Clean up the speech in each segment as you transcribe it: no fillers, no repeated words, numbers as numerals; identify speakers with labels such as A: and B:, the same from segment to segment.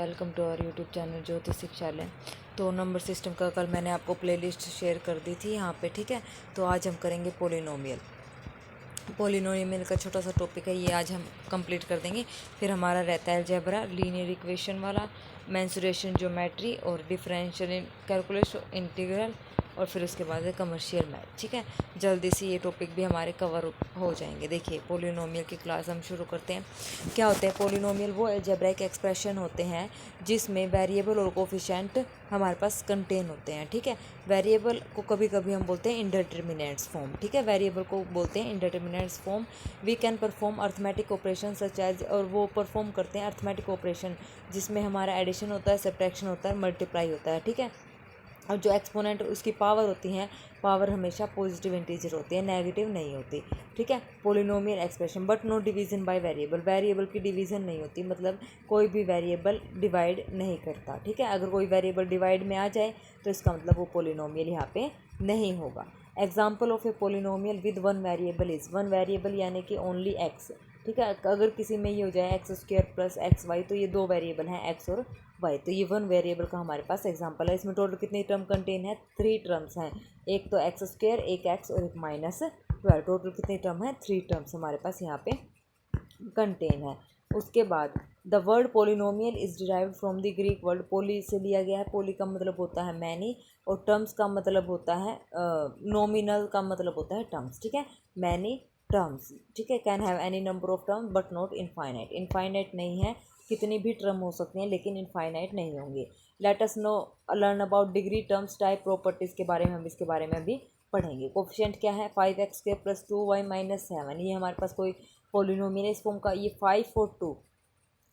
A: Welcome to our YouTube channel Jyoti Shikshalaya. तो number system का कल मैंने आपको प्लेलिस्ट शेयर कर दी थी यहाँ पे, ठीक है। तो आज हम करेंगे पोलिनोमियल का छोटा सा टॉपिक है, ये आज हम कंप्लीट कर देंगे। फिर हमारा रहता है अलजेब्रा, लीनियर इक्वेशन वाला, मेंसुरेशन ज्योमेट्री और डिफरेंशियल कैलकुलस, इंटीग्रल, और फिर उसके बाद है कमर्शियल मैथ, ठीक है। जल्दी से ये टॉपिक भी हमारे कवर हो जाएंगे। देखिए पोलिनोमियल की क्लास हम शुरू करते हैं। क्या होते हैं पोलिनोमियल? वो अलजेब्राइक एक्सप्रेशन होते हैं जिसमें वेरिएबल और कोफिशिएंट हमारे पास कंटेन होते हैं, ठीक है। वेरिएबल को कभी कभी हम बोलते हैं इंडिटरमिनेट्स फॉर्म, ठीक है। वेरिएबल को बोलते हैं indeterminates form. We can perform arithmetic operation such as, और वो परफॉर्म करते हैं अर्थमेटिक ऑपरेशन जिसमें हमारा एडिशन होता है, सब्ट्रैक्शन होता है, मल्टीप्लाई होता है, ठीक है। और जो एक्सपोनेंट उसकी पावर होती हैं, पावर हमेशा पॉजिटिव इंटीजर होती है, नेगेटिव नहीं होती, ठीक है। Polynomial expression but no division by variable, variable की डिवीजन नहीं होती, मतलब कोई भी वेरिएबल डिवाइड नहीं करता, ठीक है। अगर कोई वेरिएबल डिवाइड में आ जाए तो इसका मतलब वो पोलिनोमियल यहाँ पे नहीं होगा। Example of a polynomial with one variable is, one variable यानी कि ओनली एक्स, ठीक है। अगर किसी में ये हो जाए x square plus x y, तो ये दो वेरिएबल हैं एक्स और वाई, तो ये वन वेरिएबल का हमारे पास एग्जांपल है। इसमें टोटल कितनी टर्म कंटेन है? 3 टर्म्स हैं, एक तो एक्स स्क्वायर, एक एक्स और एक -12। टोटल कितनी टर्म है? 3 टर्म्स हमारे पास यहाँ पे कंटेन है। उसके बाद the word polynomial is derived from the Greek word poly से लिया गया है। पोली का मतलब होता है मैनी, और टर्म्स का मतलब होता है नॉमिनल का मतलब होता है टर्म्स, ठीक है। मैनी टर्म्स, ठीक है। Can have any number of terms but not infinite, infinite नहीं है, कितनी भी टर्म हो सकती हैं लेकिन इनफाइनाइट नहीं होंगे। Let us know learn about degree terms type properties के बारे में हम इसके बारे में भी पढ़ेंगे। कोफिशिएंट क्या है? 5x² + 2y - 7, ये हमारे पास कोई पोलिनोमियल इस फॉर्म का। ये 5 और 2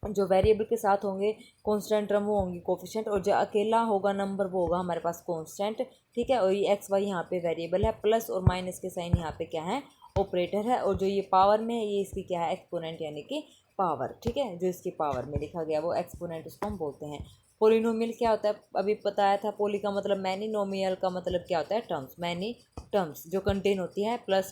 A: जो वेरिएबल के साथ होंगे कांस्टेंट टर्म वो होंगी कोफिशिएंट, और जो अकेला होगा नंबर वो होगा हमारे पास कांस्टेंट, ठीक है। और ये एक्स वाई यहाँ पे वेरिएबल है, प्लस और माइनस के साइन यहाँ पे क्या है? ऑपरेटर है। और जो ये पावर में है ये इसकी क्या है? एक्सपोनेंट यानी कि पावर, ठीक है। जो इसकी पावर में लिखा गया वो एक्सपोनेंट उसको हम बोलते हैं। पोलिनोमियल क्या होता है? अभी बताया था, पोली का मतलब मैनी, नोमियल का मतलब क्या होता है? टर्म्स। मैनी टर्म्स जो कंटेन होती है प्लस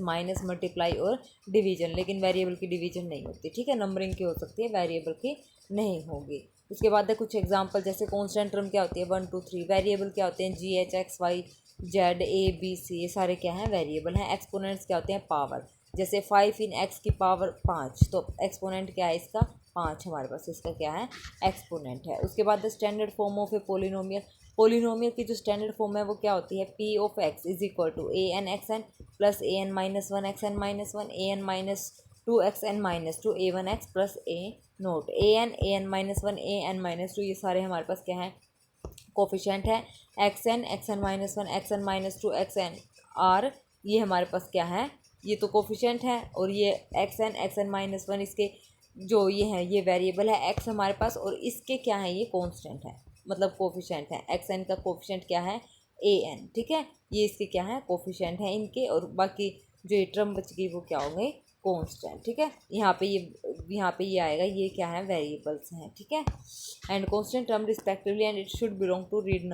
A: माइनस मल्टीप्लाई और डिवीजन, लेकिन वेरिएबल की डिवीजन नहीं होती, ठीक है। नंबरिंग की हो सकती है, वेरिएबल की नहीं होगी। उसके बाद है कुछ एग्जांपल, जैसे कांस्टेंट टर्म क्या होती है? 1 2 3। वेरिएबल क्या होते हैं? G H X Y Z A B C, ये सारे क्या हैं? वेरिएबल हैं। एक्सपोनेंट्स क्या होते हैं? पावर। जैसे 5 इन एक्स की पावर 5, तो एक्सपोनेंट क्या है इसका? 5 हमारे पास इसका क्या है? एक्सपोनेंट है। उसके बाद the standard form of a polynomial, polynomial की जो स्टैंडर्ड फॉर्म है वो क्या होती है? P of x is equal to A N x n plus a n -1 x n -1 a n -2 x n -2 a 1 x plus a nought a n -1 a n -2, ये सारे हमारे पास क्या है? कोफिशिएंट है। X n -1 x n -2 x N R, ये हमारे पास क्या है? ये तो कोफिशिएंट है। और ये एक्स एन -1 इसके जो ये है ये वेरिएबल है एक्स हमारे पास, और इसके क्या है? ये कांस्टेंट है, मतलब कोफिशिएंट है। एक्स एन का कोफिशिएंट क्या है? ए एन, ठीक है। ये इसके क्या है? कोफिशिएंट है इनके, और बाकी जो ये टर्म बच गई वो क्या होंगे? कांस्टेंट, ठीक है। यहाँ पे ये आएगा, ये क्या है? वेरिएबल्स हैं, ठीक है। And constant term respectively and it should belong to real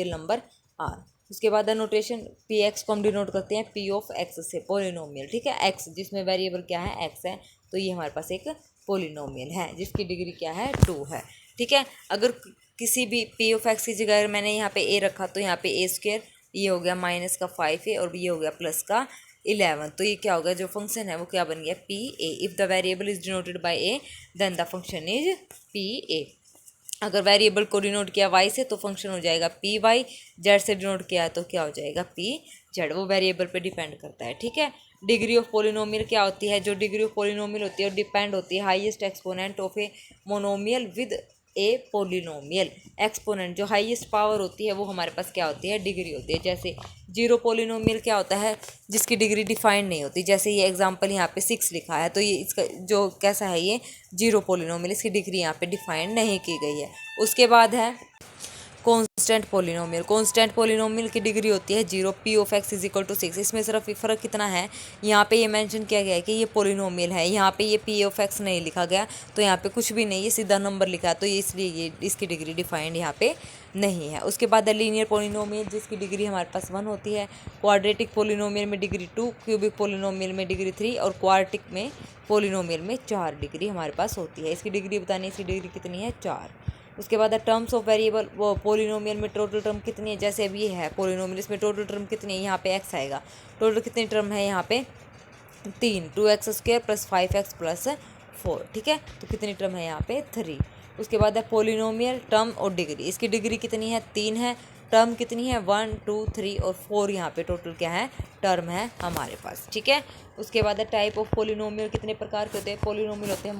A: number R. उसके बाद नोटेशन पी एक्स को हम डिनोट करते हैं पी ऑफ एक्स से, पोलिनोमियल, ठीक है। एक्स जिसमें वेरिएबल क्या है? एक्स है, तो ये हमारे पास एक पोलिनोमियल है जिसकी डिग्री क्या है? 2 है, ठीक है। अगर किसी भी पी ऑफ एक्स की जगह अगर मैंने यहाँ पे ए रखा तो यहाँ पे a², ये हो गया -5a, और ये हो गया +11, तो ये क्या होगा? जो फंक्शन है वो क्या बन गया? P a. If the variable is denoted by a then the function is p a. अगर वेरिएबल को डिनोट किया y से तो फंक्शन हो जाएगा पी वाई, जेड से डिनोट किया तो क्या हो जाएगा? P Z. वो वेरिएबल पे डिपेंड करता है, ठीक है। डिग्री ऑफ पोलिनोमियल क्या होती है? जो डिग्री ऑफ पोलिनोमियल होती है डिपेंड होती है highest exponent of a monomial with A polynomial. Exponent जो हाईएस्ट पावर होती है वो हमारे पास क्या होती है? डिग्री होती है। जैसे 0 पोलिनोमियल क्या होता है? जिसकी डिग्री डिफाइंड नहीं होती। जैसे ये एग्जांपल यहाँ पे 6 लिखा है, तो ये इसका जो कैसा है? ये 0 पोलिनोमियल, इसकी डिग्री यहाँ पे डिफाइंड नहीं की गई है। उसके बाद है कांस्टेंट पोलिनोमियल की डिग्री होती है 0, p of x is equal to 6। इसमें सिर्फ फ़र्क कितना है, यहाँ पे ये मेंशन किया गया है कि ये पोलिनोमियल है, यहाँ पे ये पी ऑफ एक्स नहीं लिखा गया, तो यहाँ पे कुछ भी नहीं, ये सीधा नंबर लिखा है, तो ये इसलिए ये इसकी डिग्री डिफाइंड यहाँ पे नहीं है। उसके बाद है लीनियर पोलिनोमियल, जिसकी डिग्री हमारे पास 1 होती है। क्वाड्रेटिक पोलिनोमियल में डिग्री 2, क्यूबिक पोलिनोमियल में डिग्री 3 और क्वार्टिक में पोलिनोमियल में 4 डिग्री हमारे पास होती है। इसकी डिग्री बतानी, इसकी डिग्री कितनी है, 4। उसके बाद है टर्म्स ऑफ वेरिएबल, वो पोलिनोमियल में टोटल टर्म कितनी है, जैसे अभी ये है पोलिनोमियल, इसमें टोटल टर्म कितनी है, यहाँ पे एक्स आएगा, टोटल कितनी टर्म है यहाँ पे 3, 2x² प्लस 5x प्लस 4, ठीक है, तो कितनी टर्म है यहाँ पे 3। उसके बाद है पोलिनोमियल टर्म और डिग्री, इसकी डिग्री कितनी है, 3 है, टर्म कितनी है 1, 2, 3 और 4, यहाँ पे टोटल क्या है, टर्म है हमारे पास, ठीक है। उसके बाद है टाइप ऑफ पोलिनोमियल, कितने प्रकार के होते हैं पोलिनोमियल, होते हैं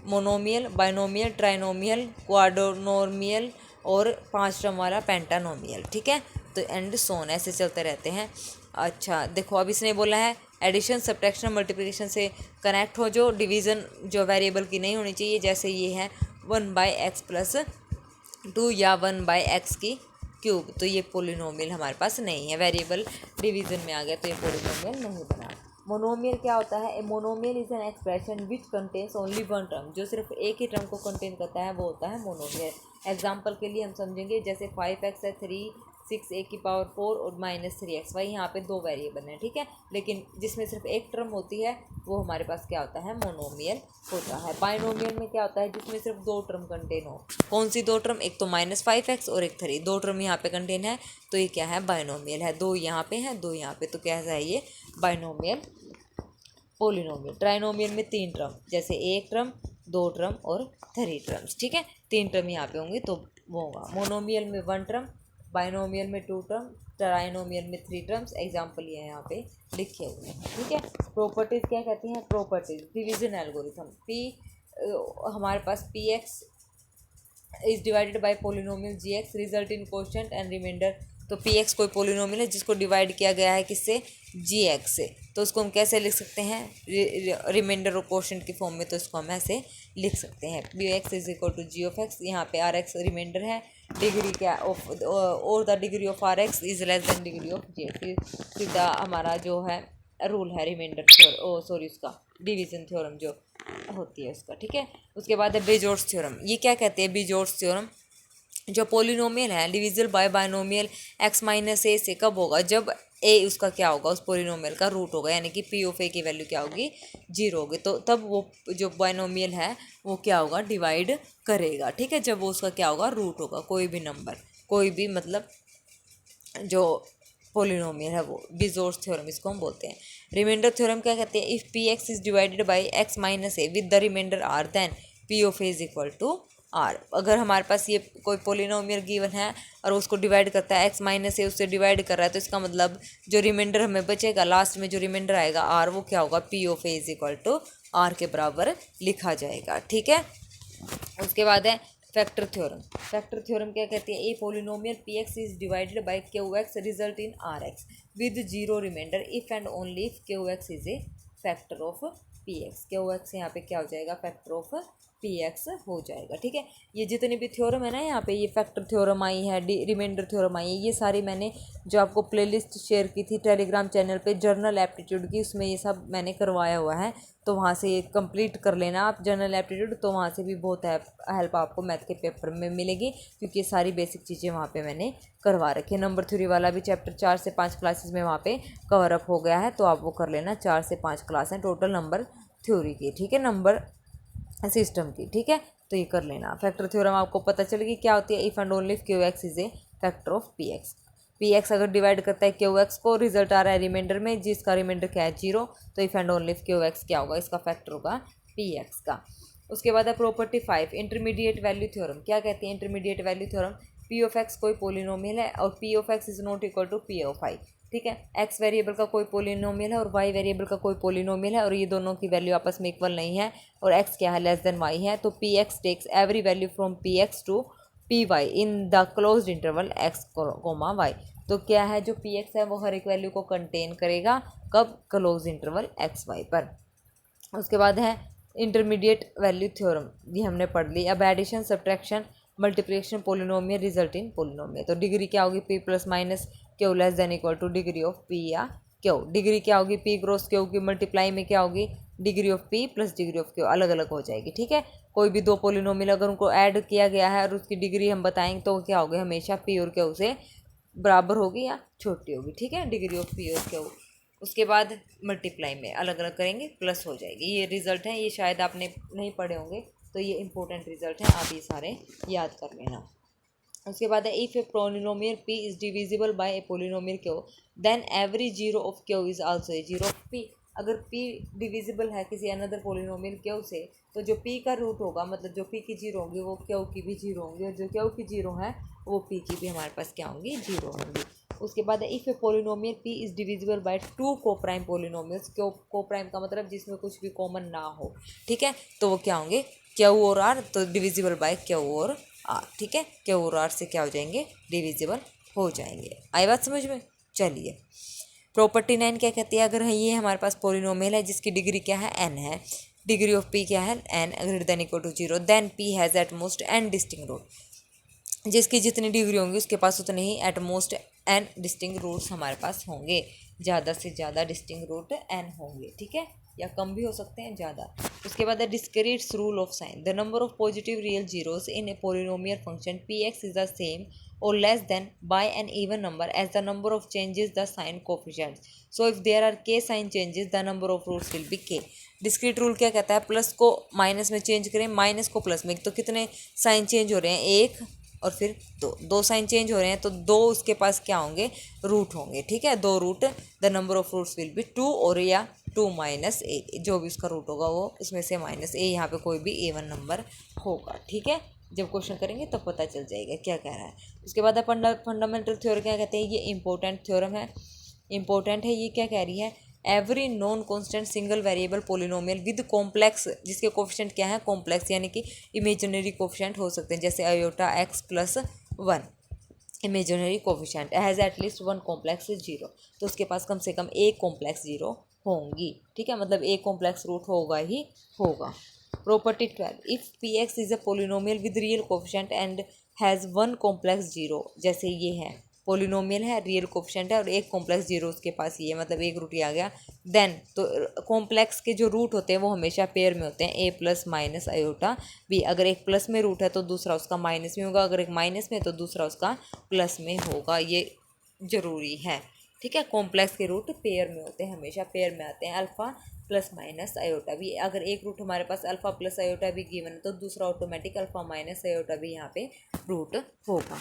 A: मोनोमियल, बाइनोमियल, ट्राइनोमियल, क्वाड्रोनोमियल और 5 टर्म वाला पेंटानोमियल, ठीक है। तो एंड सोन ऐसे चलते रहते हैं। अच्छा देखो, अब इसने बोला है एडिशन, सब्ट्रैक्शन, मल्टीप्लिकेशन से कनेक्ट हो, जो डिवीज़न जो वेरिएबल की नहीं होनी चाहिए, जैसे ये है 1/x प्लस 2 या 1/x की क्यूब, तो ये पोलिनोमियल हमारे पास नहीं है, वेरिएबल डिवीज़न में आ गया, तो ये पोलिनोमियल नहीं बना। मोनोमियल क्या होता है, a monomial is an expression which contains only one term, जो सिर्फ एक ही टर्म को कंटेन करता है वो होता है मोनोमियल। एग्जांपल के लिए हम समझेंगे, जैसे 5x है 3, 6a की पावर 4 और -3xy, यहाँ पे 2 वेरिएबल हैं, ठीक है, लेकिन जिसमें सिर्फ एक टर्म होती है वो हमारे पास क्या होता है, मोनोमियल होता है। बाइनोमियल में क्या होता है, जिसमें सिर्फ 2 टर्म कंटेन हो। कौन सी 2 टर्म, एक तो -5x और एक 3, 2 टर्म यहाँ पे कंटेन है, तो ये क्या है, बाइनोमियल है। 2 यहाँ पे है, 2 यहाँ पे, तो कैसा है ये, बाइनोमियल पोलिनोमियल। ट्राइनोमियल में 3 टर्म, जैसे 1 टर्म, 2 टर्म और 3 टर्म्स, ठीक है, 3 टर्म यहाँ पे होंगे तो वो होगा। मोनोमियल में 1 टर्म, बाइनोमियल में 2 टर्म, ट्राइनोमियल में 3 टर्म्स। एग्जाम्पल ये यहाँ पे लिखे हुए हैं, ठीक है। प्रॉपर्टीज़ क्या कहती हैं, प्रॉपर्टीज़ डिवीजन एल्गोरिथम, पी हमारे पास P x is divided by polynomial G X result in quotient and remainder. तो पी एक्स कोई पोलिनोमियल है जिसको डिवाइड किया गया है किससे, जी एक्स से, तो उसको हम कैसे लिख सकते हैं, रिमाइंडर और क्वोशंट की फॉर्म में, तो इसको हम ऐसे लिख सकते हैं, p x is equal to g of x, यहाँ पे आर एक्स रिमाइंडर है, डिग्री क्या ऑफ और the degree of r x is less than degree of g x, सीधा हमारा जो है रूल है रिमाइंडर थ्योरम, सॉरी उसका डिवीजन थ्योरम जो होती है उसका, ठीक है। उसके बाद है बेजोर्स थ्योरम, ये क्या कहते हैं, बेजोर्स थ्योरम, जो पोलिनोमियल है divisible by binomial x minus A से कब होगा, जब a उसका क्या होगा, उस पोलिनोमियल का रूट होगा, यानी कि p ऑफ a की वैल्यू क्या होगी, 0 होगी, तो तब वो जो बाइनोमियल है वो क्या होगा, डिवाइड करेगा, ठीक है, जब वो उसका क्या होगा, रूट होगा, कोई भी नंबर, कोई भी मतलब जो पोलिनोमियल है वो। बेजोर्स थ्योरम इसको हम बोलते हैं। रिमाइंडर थ्योरम क्या कहते हैं, if p x is divided by x minus a with the remainder r then p of a is equal to r. अगर हमारे पास ये कोई पोलिनोमियल गिवन है और उसको डिवाइड करता है x माइनस ए, उससे डिवाइड कर रहा है, तो इसका मतलब जो रिमाइंडर हमें बचेगा लास्ट में, जो रिमाइंडर आएगा आर, वो क्या होगा, p of a is equal to r के बराबर लिखा जाएगा, ठीक है। उसके बाद है फैक्टर थ्योरम। फैक्टर थ्योरम क्या कहती है, a polynomial P x is divided by Q X result in R X with 0 remainder if and only if Q X is a factor of P X. Q X यहाँ पे क्या हो जाएगा, factor of P x हो जाएगा, ठीक है। ये जितनी भी थ्योरम है ना, यहाँ पे ये फैक्टर थ्योरम आई है, रिमाइंडर थ्योरम आई है, ये सारी मैंने जो आपको प्लेलिस्ट शेयर की थी टेलीग्राम चैनल पे जनरल एप्टीट्यूड की, उसमें ये सब मैंने करवाया हुआ है, तो वहाँ से ये कंप्लीट कर लेना आप जनरल एप्टीट्यूड, तो वहाँ से भी बहुत हेल्प आपको मैथ के पेपर में मिलेगी, क्योंकि ये सारी बेसिक चीज़ें वहाँ पे मैंने करवा रखी है। नंबर थ्योरी वाला भी चैप्टर 4 से 5 क्लासेस में वहाँ पे कवर अप हो गया है, तो आप वो कर लेना। 4 से 5 क्लास हैं टोटल नंबर थ्योरी की, ठीक है, नंबर सिस्टम की, ठीक है, तो ये कर लेना। फैक्टर थ्योरम आपको पता चलेगी क्या होती है, if and only if Q X is a factor of P x. P x अगर डिवाइड करता है क्यू एक्स को, रिजल्ट आ रहा है रिमाइंडर में, जिसका रिमाइंडर क्या है 0, तो if and only if Q x क्या होगा, इसका फैक्टर होगा पी एक्स का। उसके बाद है प्रॉपर्टी 5 इंटरमीडिएट वैल्यू थ्योरम। क्या कहती है intermediate value theorem, P of X कोई पोलिनोमियल है और P of x is not equal to P of I, ठीक है। एक्स वेरिएबल का कोई पोलिनोमियल है और वाई वेरिएबल का कोई पोलिनोमियल है, और ये दोनों की वैल्यू आपस में इक्वल नहीं है, और एक्स क्या है, लेस देन वाई है, तो P x takes every value from p x to p y in the closed interval x comma y. तो क्या है, जो पी एक्स है वो हर एक वैल्यू को कंटेन करेगा, कब, क्लोज इंटरवल एक्स वाई पर। उसके बाद है इंटरमीडिएट वैल्यू थ्योरम, ये हमने पढ़ ली। अब addition, subtraction, multiplication polynomial result in polynomial. तो डिग्री क्या होगी, p plus minus q less than equal to degree of p या क्यू। डिग्री क्या होगी, पी क्रॉस क्यू की मल्टीप्लाई में क्या होगी, degree of p plus degree of q अलग अलग हो जाएगी। ठीक है, कोई भी दो पोलिनोमियल अगर उनको ऐड किया गया है और उसकी डिग्री हम बताएंगे तो क्या होगी, हमेशा पी और क्यू से बराबर होगी या छोटी होगी। ठीक है, डिग्री ऑफ पी और क्यू। उसके बाद मल्टीप्लाई में अलग अलग करेंगे, प्लस हो जाएगी। ये रिजल्ट है, ये शायद आपने नहीं पढ़े होंगे, तो ये इंपॉर्टेंट रिजल्ट है, आप ये सारे याद कर लेना। उसके बाद है if a polynomial p is divisible by a polynomial q then every zero of q is also a zero of p। अगर p डिविजिबल है किसी अनदर पोलिनोमियल q से, तो जो p का रूट होगा, मतलब जो p की जीरो होंगी वो q की भी जीरो होंगी, और जो q की जीरो है वो p की भी हमारे पास क्या होंगी, जीरो होंगी। उसके बाद if a polynomial p is divisible by two को प्राइम पोलिनोमियल्स, को प्राइम का मतलब जिसमें कुछ भी कॉमन ना हो। ठीक है, तो वो क्या होंगे, q और r, तो डिविजिबल बाय q और r। ठीक है, q और r से क्या हो जाएंगे, डिविजिबल हो जाएंगे। आई बात समझ में। चलिए, प्रॉपर्टी 9 क्या कहती है, अगर ये हमारे पास पोलिनोमियल है जिसकी डिग्री क्या है, n है, डिग्री ऑफ p क्या है, n greater than equal to 0, then p has at most n distinct root. जिसकी जितनी डिग्री होंगी उसके पास उतने ही at most n distinct roots हमारे पास होंगे। ज़्यादा से ज़्यादा डिस्टिंक्ट रूट n होंगे। ठीक है, या कम भी हो सकते हैं, ज़्यादा। उसके बाद Descartes' rule of sign, the number of positive real zeros in a polynomial function P x is the same or less than by an even number as the number of changes the sign coefficients. So if there are k sign changes the number of roots will be k. Discrete rule क्या कहता है, plus को minus में change करें, minus को plus में, तो कितने साइन चेंज हो रहे हैं, एक और फिर दो साइन चेंज हो रहे हैं, तो दो उसके पास क्या होंगे, रूट होंगे। ठीक है, दो root, the number of roots will be 2 और या 2 माइनस ए, जो भी उसका रूट होगा वो उसमें से माइनस ए, यहाँ पे कोई भी एवन नंबर होगा। ठीक है, जब क्वेश्चन करेंगे तब पता चल जाएगा क्या कह रहा है। उसके बाद फंडामेंटल थ्योरम क्या कहते हैं, ये इंपॉर्टेंट थ्योरम है, इंपॉर्टेंट है। ये क्या कह रही है, every non constant single variable polynomial with complex, जिसके कोफिशिएंट क्या है, कॉम्प्लेक्स, यानी कि इमेजिनरी कोफिशिएंट हो सकते हैं, जैसे iota x plus 1 imaginary coefficient has at least one complex zero, तो उसके पास कम से कम एक कॉम्प्लेक्स जीरो होंगी। ठीक है, मतलब एक कॉम्प्लेक्स रूट होगा ही होगा। Property 12, if P x is a polynomial with real coefficient and has one complex zero, जैसे ये है पोलिनोमियल है, रियल कोफिशिएंट है और एक कॉम्प्लेक्स जीरो उसके पास ये है, मतलब एक रूट ही आ गया। देन तो कॉम्प्लेक्स के जो रूट होते हैं वो हमेशा पेयर में होते हैं, ए प्लस माइनस आयोटा बी। अगर एक प्लस में रूट है तो दूसरा उसका माइनस में होगा, अगर एक माइनस में तो दूसरा उसका प्लस में होगा, ये ज़रूरी है। ठीक है, कॉम्प्लेक्स के रूट पेयर में होते हैं, हमेशा पेयर में आते हैं, अल्फ़ा प्लस माइनस आयोटा भी। अगर एक रूट हमारे पास अल्फ़ा प्लस आयोटा भी गिवन है तो दूसरा ऑटोमेटिक अल्फ़ा माइनस आयोटा भी यहाँ पे रूट होगा।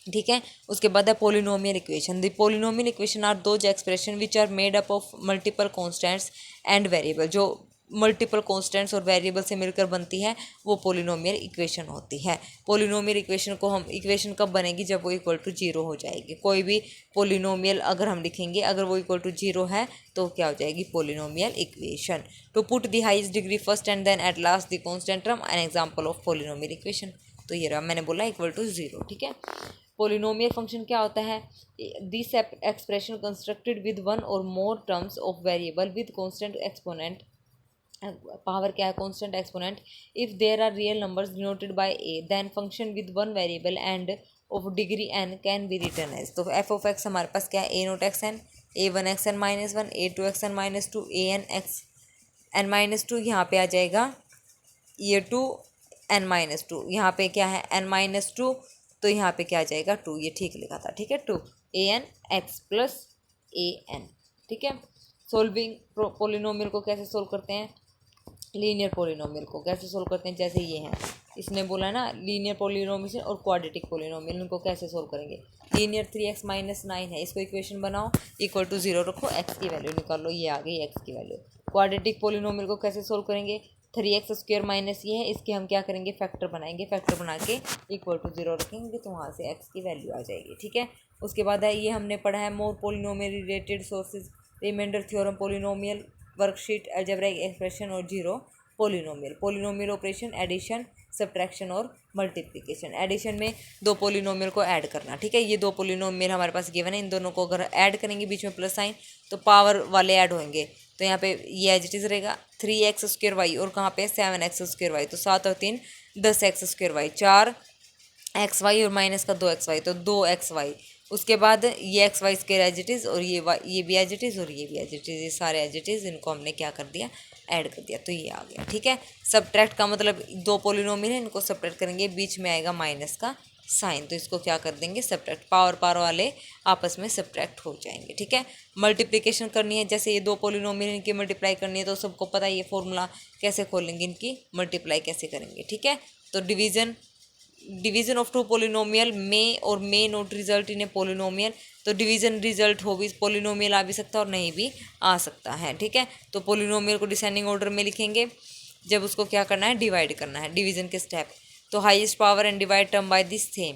A: ठीक है, उसके बाद है polynomial equation. The polynomial equation are those expression which are made up of multiple constants and variable, जो मल्टीपल कॉन्स्टेंट्स और वेरिएबल से मिलकर बनती है वो पोलिनोमियल इक्वेशन होती है। पोलिनोमियल इक्वेशन को हम, इक्वेशन कब बनेगी, जब वो इक्वल टू जीरो हो जाएगी। कोई भी पोलिनोमियल अगर हम लिखेंगे, अगर वो इक्वल टू जीरो है तो क्या हो जाएगी, polynomial equation. To put the highest degree first and then at last the constant term, an example of polynomial equation. तो ये रहा, मैंने बोला इक्वल टू जीरो। ठीक है, पोलिनोमियल फंक्शन क्या होता है, this expression constructed with one or more terms of variable with constant exponent, power क्या है, constant exponent. If there are real numbers denoted by a then function with one variable and of degree n can be written as. तो F of X हमारे पास क्या है, A nought X N, A one X N minus one, A two X N minus two, A N x N minus to, यहाँ पे आ जाएगा ये to N minus to, यहाँ पे क्या है एन माइनस टू, तो यहाँ पे क्या आ जाएगा टू, ये ठीक लिखा था। ठीक है, to A N x plus a n. ठीक है, सोल्विंग पोलिनोमियल को कैसे सोल्व करते हैं, लीनियर पोलिनोमियल को कैसे सोल्व करते हैं, जैसे ये हैं, इसने बोला ना लीनियर पोलिनोमियल और क्वाड्रेटिक पोलिनोमियल, उनको कैसे सोल्व करेंगे। लीनियर 3x माइनस 9 है, इसको इक्वेशन बनाओ, इक्वल टू 0 रखो, x की वैल्यू निकालो, ये आ गई x की वैल्यू। क्वाड्रेटिक पोलिनोमियल को कैसे सोल्व करेंगे, 3x स्क्वायर माइनस ये है, इसके हम क्या करेंगे, फैक्टर बनाएंगे, फैक्टर बना के इक्वल टू 0 रखेंगे, तो वहाँ से x की वैल्यू आ जाएगी। ठीक है, उसके बाद है ये हमने पढ़ा है more polynomial related sources, remainder theorem, polynomial worksheet, algebraic expression और zero polynomial, polynomial operation, addition, subtraction और मल्टीप्लिकेशन। एडिशन में दो पोलिनोमियल को ऐड करना। ठीक है, ये दो पोलिनोमियल हमारे पास गिवन है, इन दोनों को अगर ऐड करेंगे बीच में प्लस साइन तो पावर वाले ऐड होंगे, तो यहाँ पे ये एज इट इज़ रहेगा 3x स्क्वायर वाई, और कहाँ पे 7x स्क्वायर वाई, तो 7 और 3 10x square y, 4 x y और माइनस का 2xy, तो 2xy। उसके बाद ये x y square as it is, और ये भी एज इट इज़, और ये भी एज इट इज़, ये सारे एज इट इज़, इनको हमने क्या कर दिया, ऐड कर दिया, तो ये आ गया। ठीक है, सब्ट्रैक्ट का मतलब दो पॉलिनोमियल है, इनको सब्ट्रैक्ट करेंगे, बीच में आएगा माइनस का साइन, तो इसको क्या कर देंगे, सब्ट्रैक्ट। पावर पावर वाले आपस में सब्ट्रैक्ट हो जाएंगे। ठीक है, मल्टीप्लिकेशन करनी है, जैसे ये दो पॉलिनोमियल इनकी मल्टीप्लाई करनी है, तो सबको पता है ये फॉर्मूला कैसे खोलेंगे, इनकी मल्टीप्लाई कैसे करेंगे। ठीक है, तो डिवीजन ऑफ टू पोलिनोमियल में और may not result in a polynomial, तो डिवीजन रिजल्ट हो भी पोलिनोमियल आ भी सकता है और नहीं भी आ सकता है। ठीक है, तो पोलिनोमियल को डिसेंडिंग ऑर्डर में लिखेंगे, जब उसको क्या करना है, डिवाइड करना है, डिवीजन के स्टेप। तो highest power and divide term by this same,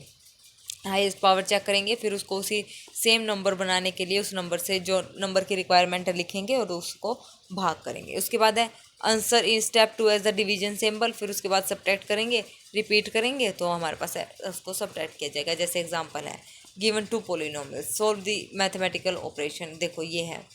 A: highest power check करेंगे, फिर उसको उसी सेम नंबर बनाने के लिए उस नंबर से जो नंबर की रिक्वायरमेंट है लिखेंगे और उसको भाग करेंगे। उसके बाद है answer in step 2 as the division symbol, फिर उसके बाद सब्ट्रैक्ट करेंगे, रिपीट करेंगे, तो हमारे पास है उसको सब्ट्रैक्ट किया जाएगा। जैसे एग्जांपल है given two polynomials, solve the mathematical operation. देखो ये है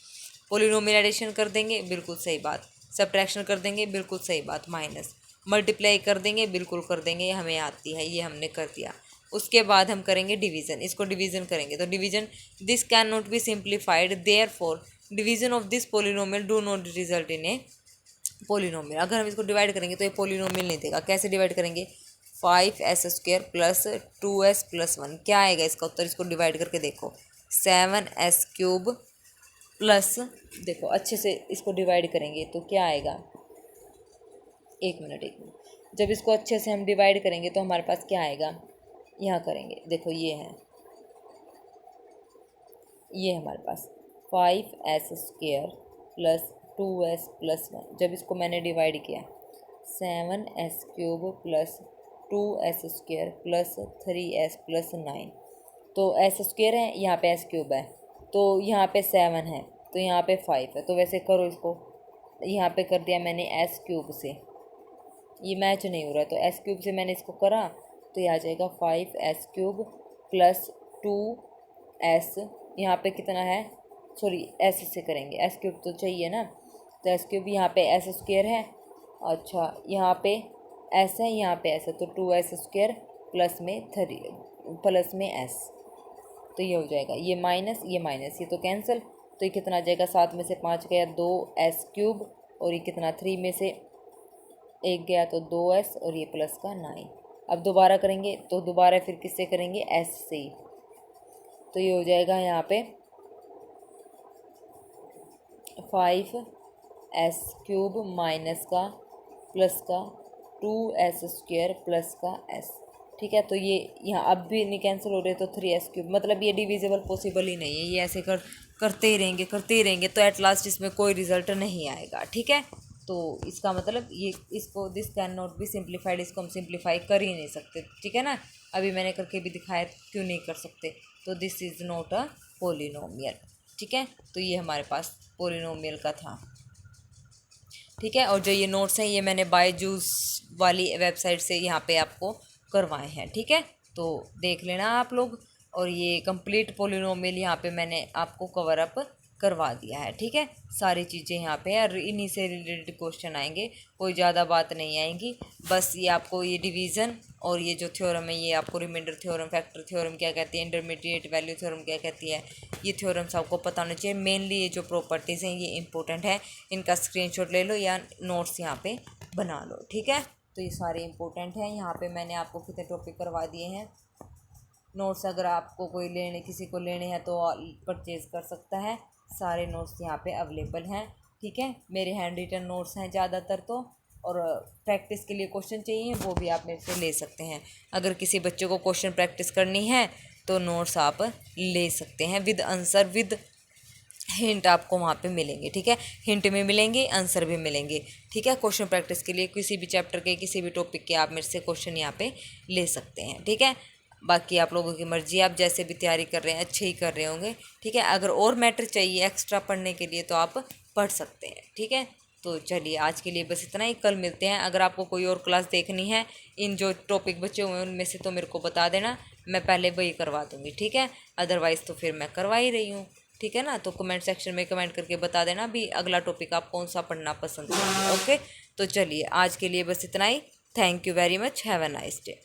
A: पोलिनोमियल एडिशन कर देंगे, बिल्कुल सही बात, सब्ट्रैक्शन कर देंगे, बिल्कुल सही बात, माइनस, मल्टीप्लाई कर देंगे, बिल्कुल कर देंगे, ये हमें आती है, ये हमने कर दिया। उसके बाद हम करेंगे डिवीजन, इसको डिवीजन करेंगे, तो division this can not be simplified, therefore division of this polynomial do not result in a polynomial. अगर हम इसको डिवाइड करेंगे तो ये पोलिनोमियल नहीं देगा। कैसे डिवाइड करेंगे, 5s² प्लस 2s प्लस 1, क्या आएगा इसका उत्तर, इसको डिवाइड करके देखो, 7s³ प्लस, देखो अच्छे से इसको डिवाइड करेंगे तो क्या आएगा, एक मिनट, जब इसको अच्छे से हम डिवाइड करेंगे तो हमारे पास क्या आएगा, यहाँ करेंगे, देखो ये हमारे पास 5s² प्लस 2s प्लस 1, जब इसको मैंने डिवाइड किया 7s³ plus 2s² plus 3s plus 9, तो s² है, यहाँ पे s³ है, तो यहाँ पे 7 है, तो यहाँ पे 5 है, तो वैसे करो इसको, यहाँ पे कर दिया मैंने s³ से, ये मैच नहीं हो रहा है, तो s³ से मैंने इसको करा, तो ये आ जाएगा 5s³ प्लस 2s, यहाँ पे कितना है, सॉरी s से करेंगे, s³ तो चाहिए ना, तो s³ यहाँ पे s² है, अच्छा यहाँ पे s है, यहाँ पे s है, तो 2s² प्लस में 3 प्लस में s, तो ये हो जाएगा, ये माइनस ये तो कैंसिल, तो ये कितना आ जाएगा, 7 में से 5 गया 2s³, और ये कितना 3 में से 1 गया तो 2s, और ये प्लस का 9। अब दोबारा करेंगे तो दोबारा फिर किससे करेंगे, s से ही, तो ये हो जाएगा यहाँ पे 5s³ माइनस का प्लस का 2s² प्लस का s। ठीक है, तो ये यहाँ अब भी नहीं कैंसिल हो रहे, तो 3s³, मतलब ये डिविजिबल पॉसिबल ही नहीं है, ये ऐसे करते ही रहेंगे, तो एट लास्ट इसमें कोई रिजल्ट नहीं आएगा। ठीक है, तो इसका मतलब ये, इसको this can not be simplified, इसको हम सिंप्लीफाई कर ही नहीं सकते। ठीक है ना, अभी मैंने करके भी दिखाया, क्यों नहीं कर सकते, तो this is not a polynomial. ठीक है, तो ये हमारे पास पोलिनोमियल का था। ठीक है, और जो ये नोट्स हैं ये मैंने बायजूस वाली वेबसाइट से यहाँ पे आपको करवाए हैं। ठीक है, तो देख लेना आप लोग, और ये कंप्लीट पोलिनोमियल यहाँ पे मैंने आपको कवर अप करवा दिया है। ठीक है, सारी चीज़ें यहाँ पे और इन्हीं से रिलेटेड क्वेश्चन आएंगे, कोई ज़्यादा बात नहीं आएंगी, बस ये आपको ये डिवीज़न और ये जो थ्योरम है, ये आपको रिमाइंडर थ्योरम, फैक्टर थ्योरम क्या कहती है, इंटरमीडिएट वैल्यू थ्योरम क्या कहती है, ये थ्योरम्स आपको पता होना चाहिए। मेनली ये जो प्रॉपर्टीज़ हैं ये इंपॉर्टेंट है, इनका स्क्रीनशॉट ले लो या नोट्स यहाँ पे बना लो। ठीक है, तो ये सारे इंपॉर्टेंट हैं। यहाँ पे मैंने आपको कितने टॉपिक करवा दिए हैं नोट्स, अगर आपको कोई किसी को लेने हैं तो परचेज़ कर सकता है, सारे नोट्स यहाँ पे अवेलेबल हैं। ठीक है, मेरे हैंड रिटन नोट्स हैं ज़्यादातर, तो और प्रैक्टिस के लिए क्वेश्चन चाहिए वो भी आप मेरे से ले सकते हैं। अगर किसी बच्चे को क्वेश्चन प्रैक्टिस करनी है तो नोट्स आप ले सकते हैं, विद आंसर विद हिंट आपको वहाँ पे मिलेंगे। ठीक है, हिंट में मिलेंगे, आंसर भी मिलेंगे। ठीक है, क्वेश्चन प्रैक्टिस के लिए किसी भी चैप्टर के किसी भी टॉपिक के आप मेरे से क्वेश्चन यहाँ पे ले सकते हैं। ठीक है, बाकी आप लोगों की मर्जी, आप जैसे भी तैयारी कर रहे हैं अच्छे ही कर रहे होंगे। ठीक है, अगर और मैटर चाहिए एक्स्ट्रा पढ़ने के लिए तो आप पढ़ सकते हैं। ठीक है, तो चलिए आज के लिए बस इतना ही, कल मिलते हैं। अगर आपको कोई और क्लास देखनी है इन जो टॉपिक बचे हुए हैं उनमें से तो मेरे को बता देना, मैं पहले वही करवा दूँगी। ठीक है, अदरवाइज़ तो फिर मैं करवा ही रही हूँ। ठीक है ना, तो कमेंट सेक्शन में कमेंट करके बता देना भी अगला टॉपिक आप कौन सा पढ़ना पसंद करेंगे। ओके, तो चलिए आज के लिए बस इतना ही। Thank you very much, have a nice day.